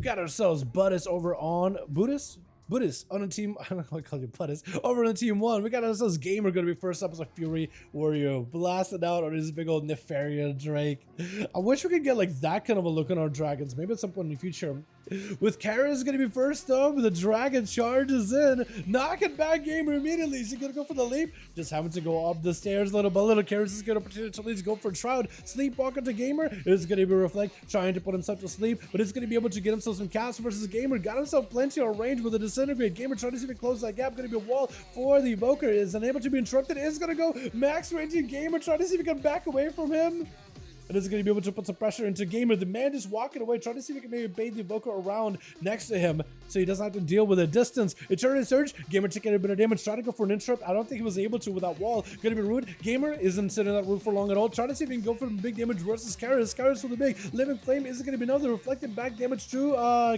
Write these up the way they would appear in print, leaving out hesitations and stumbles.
got ourselves Buddhist over on Buddhist on a team. I don't know how to call you Buddhist. Over on team 1, we got ourselves Gamer gonna be first up as a Fury Warrior, blasted out on his big old Nefaria Drake. I wish we could get like that kind of a look on our dragons. Maybe at some point in the future. With Kara's gonna be first up, the dragon charges in, knocking back Gamer immediately. Is he gonna go for the leap? Just having to go up the stairs little by little. Kara's is gonna potentially go for Shroud. Sleepwalker to Gamer is gonna be Reflect, trying to put himself to sleep, but it's gonna be able to get himself some cast versus Gamer. Got himself plenty of range with a Disintegrate. Gamer trying to see if he closes that gap. Gonna be a wall for the Evoker. Is unable to be interrupted. Is gonna go max range in Gamer, trying to see if he can back away from him. And is going to be able to put some pressure into Gamer. The man just walking away, trying to see if he can maybe bait the Evoker around next to him so he doesn't have to deal with a distance. Eternity Surge, Gamer taking a bit of damage, trying to go for an interrupt. I don't think he was able to with that wall. Going to be rude. Gamer isn't sitting in that room for long at all. Trying to see if he can go for big damage versus Karis. Karis for the big Living Flame. Is it going to be another reflected back damage to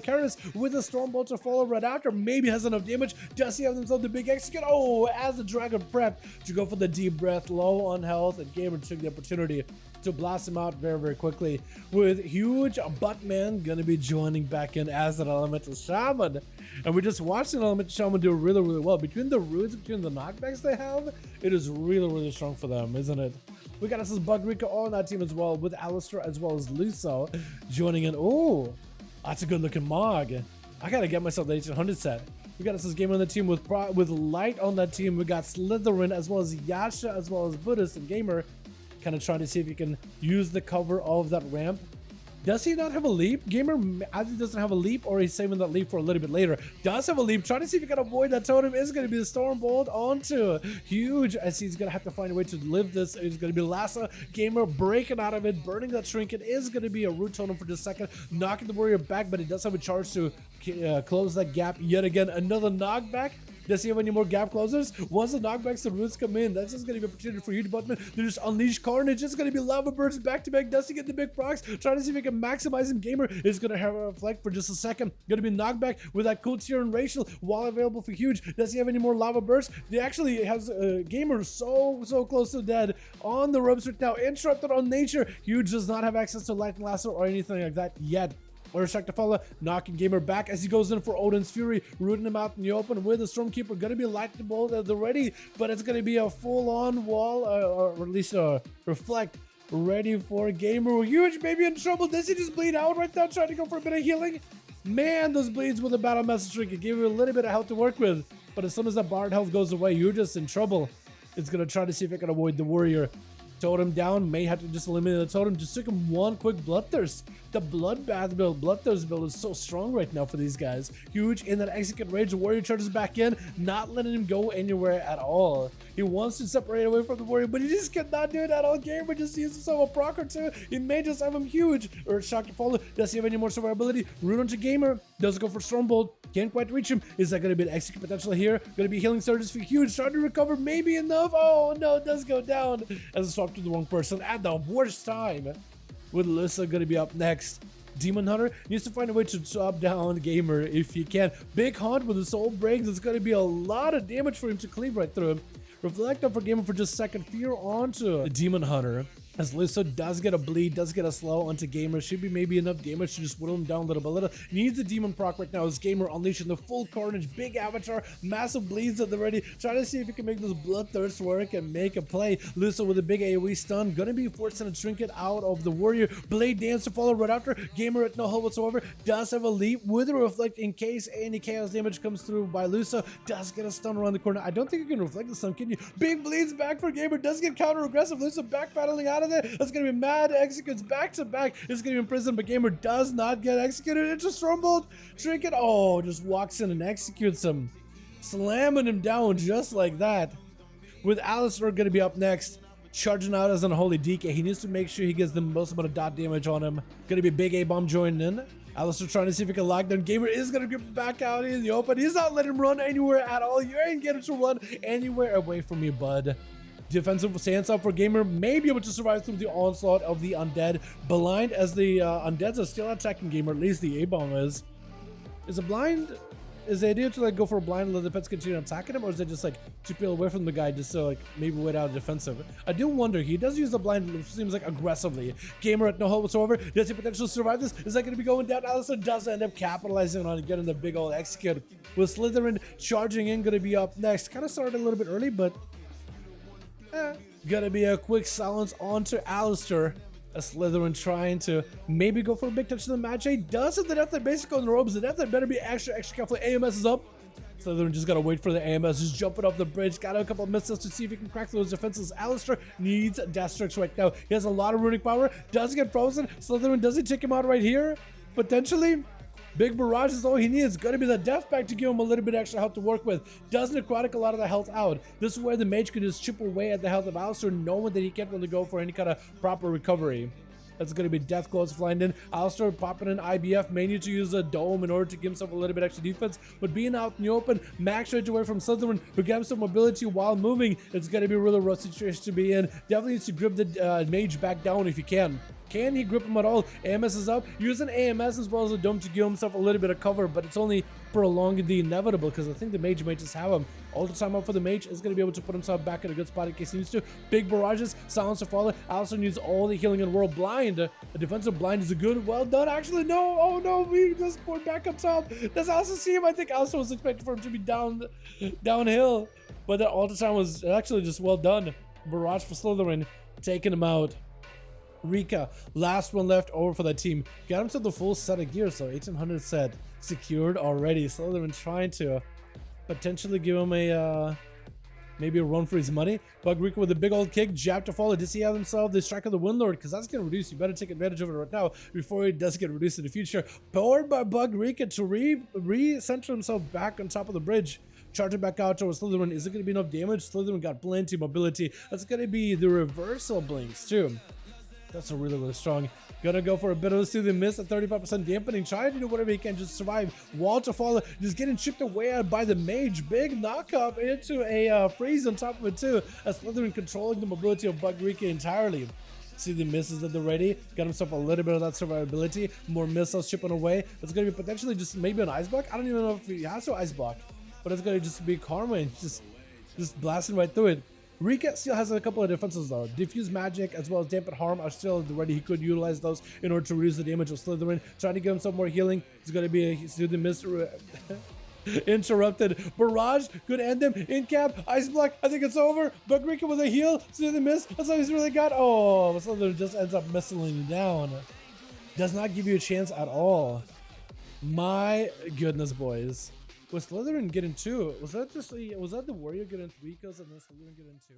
Karis with a Stormbolt to follow right after? Maybe has enough damage. Does he have himself the big execute? Oh, as the Dragon prepped to go for the deep breath, low on health, and Gamer took the opportunity to blast him out very, very quickly, with huge Buttman gonna be joining back in as an Elemental Shaman. And we just watched an Elemental Shaman do really, really well. Between the roots, between the knockbacks they have, it is really, really strong for them, isn't it? We got us this Budrika on that team as well, with Alistair as well as Luso joining in. Oh, that's a good looking Mog. I gotta get myself the 1800 set. We got us this Gamer on the team with Light on that team. We got Slytherin as well as Yasha as well as Buddhist and Gamer. Kind of trying to see if he can use the cover of that ramp. Does he not have a leap? Gamer either doesn't have a leap or he's saving that leap for a little bit later. Does have a leap. Trying to see if he can avoid that totem. Is going to be the Stormbolt onto Huge, as he's going to have to find a way to live this. It's going to be Lassa. Gamer breaking out of it, burning that Trinket. Is going to be a root totem for just a second, knocking the warrior back, but he does have a charge to close that gap yet again. Another knockback. Does he have any more gap closers? Once the knockbacks and roots come in, that's just going to be an opportunity for Huge Buttman to just unleash carnage. It's going to be lava bursts back to back. Does he get the big procs? Trying to see if he can maximize him. Gamer is going to have a reflect for just a second. Going to be knockback with that cool tier and racial while available for Huge. Does he have any more lava bursts? They actually has Gamer so close to dead on the ropes right now. Interrupted on nature. Huge does not have access to lightning lasso or anything like that yet. Order Strike to follow, knocking Gamer back as he goes in for Odin's Fury, rooting him out in the open with the Stormkeeper. Going to be lightning bolt at the ready, but it's going to be a full-on wall, or at least a reflect, ready for Gamer. Huge, maybe in trouble. Does he just bleed out right now, trying to go for a bit of healing? Man, those bleeds with the Battle Message Trinket gave you a little bit of health to work with, but as soon as that Bard health goes away, you're just in trouble. It's going to try to see if it can avoid the Warrior. Totem down, may have to just eliminate the totem. Just took him one quick Bloodthirst. The Bloodbath build, Bloodthirst build is so strong right now for these guys. Huge in that Execute Rage. The Warrior charges back in, not letting him go anywhere at all. He wants to separate away from the Warrior, but he just cannot do it at all. Gamer just uses himself a proc or two. He may just have him Huge. Or Shock to follow. Does he have any more survivability? Root onto Gamer. Doesn't go for Stormbolt. Can't quite reach him. Is that going to be an Execute potential here? Going to be healing surges for Huge. Trying to recover. Maybe enough. Oh no, it does go down. As a swap to the wrong person at the worst time. With Alyssa going to be up next. Demon Hunter needs to find a way to chop down Gamer if he can. Big Hunt with his soul breaks. It's going to be a lot of damage for him to cleave right through him. Reflect up for Gamer for just a second. Fear onto the Demon Hunter. As Lysso does get a bleed, does get a slow onto Gamer. Should be maybe enough damage to just whittle him down little by little. Needs a demon proc right now as Gamer unleashing the full carnage. Big avatar, massive bleeds at the ready. Trying to see if he can make those Bloodthirst work and make a play. Lysso with a big AoE stun. Gonna be forcing a Trinket out of the Warrior. Blade Dance to follow right after. Gamer at no health whatsoever. Does have a leap with a reflect in case any chaos damage comes through by Lysso. Does get a stun around the corner. I don't think you can reflect the stun, can you? Big bleeds back for Gamer. Does get counter aggressive. Lysso back battling out of there. That's gonna be mad executes back to back. It's gonna be imprisoned, but Gamer does not get executed. It's a Stormbolt Trinket. Oh, just walks in and executes him, slamming him down just like that. With Alistair gonna be up next, charging out as an Unholy DK. He needs to make sure he gets the most amount of dot damage on him. Gonna be big A-bomb joining in. Alistair trying to see if he can lock down. Gamer is gonna get back out in the open. He's not letting him run anywhere at all. You ain't getting to run anywhere away from me, bud. Defensive stance up for Gamer, may be able to survive through the onslaught of the undead. Blind as the undeads are still attacking Gamer, at least the A-bomb is. Is a blind? is the idea to like go for a blind and let the pets continue attacking him, or is it just like to peel away from the guy just to like maybe wait out defensive? I do wonder. He does use the blind, it seems like aggressively. Gamer at no help whatsoever. Does he potentially survive this? Is that going to be going down? Alistair does end up capitalizing on getting the big old execute. With Slytherin charging in, going to be up next. Kind of started a little bit early, but gonna be a quick silence onto Alistair. A Slytherin trying to maybe go for a big touch to the match. He does have the Death Knight basically on the ropes. The Death Knight better be extra careful. AMS is up. Slytherin just gotta wait for the AMS, just jumping off the bridge. Got a couple of missiles to see if he can crack those defenses. Alistair needs Death Strikes right now. He has a lot of runic power. Does get frozen. Slytherin, does he take him out right here? Potentially. Big barrage is all he needs. Gonna be the death pack to give him a little bit extra health to work with. Does necrotic a lot of the health out. This is where the mage can just chip away at the health of Alistair, knowing that he can't really go for any kind of proper recovery. That's going to be Death Claws flying in. Alistair popping in IBF. May need to use a dome in order to give himself a little bit extra defense. But being out in the open, max range away from Slytherin, who gives him mobility while moving, it's going to be a really rough situation to be in. Definitely needs to grip the mage back down if he can. Can he grip him at all? AMS is up. Using AMS as well as a dome to give himself a little bit of cover, but it's only prolonging the inevitable because I think the mage might just have him. All the time up for the mage is going to be able to put himself back in a good spot in case he needs to. Big barrages, silence to follow. Alistair needs all the healing in the world. Blind. A defensive blind is a good. Well done. Actually, no. Oh no, we just poured back up top. Does Alistair see him? I think Alistair was expecting for him to be downhill, but that all the time was actually just well done. Barrage for Slytherin, taking him out. Rika, last one left over for that team. Got himself the full set of gear, so 1800 set secured already. Slytherin trying to potentially give him a maybe a run for his money. Bug Rika with a big old kick, jab to follow. Does he have himself the strike of the Windlord? Because that's going to reduce. You better take advantage of it right now before it does get reduced in the future. Powered by Bug Rika to re-center himself back on top of the bridge. Charging back out towards Slytherin. Is it going to be enough damage? Slytherin got plenty of mobility. That's going to be the reversal blinks too. That's a really strong. Gonna go for a bit of a soothing miss at 35% dampening. Trying to do whatever he can, just survive. Wall to follow, just getting chipped away out by the mage. Big knockup into a freeze on top of it too. As Slytherin controlling the mobility of Bug Rika entirely. See the misses at the ready. Got himself a little bit of that survivability. More missiles chipping away. It's gonna be potentially just maybe an ice block. I don't even know if he has to ice block, but it's gonna just be karma and just blasting right through it. Rika still has a couple of defenses though. Diffuse magic as well as dampen harm are still at the ready. He could utilize those in order to reduce the damage of Slytherin. Trying to give him some more healing. It's going to be a soothing miss. Interrupted. Barrage could end him. In cap. Ice block. I think it's over. Bug Rika with a heal. Soothing miss. That's all he's really got. Oh, Slytherin just ends up missiling down. Does not give you a chance at all. My goodness, boys. Was Slytherin getting two? Was that the warrior getting 3 kills and then Slytherin getting 2?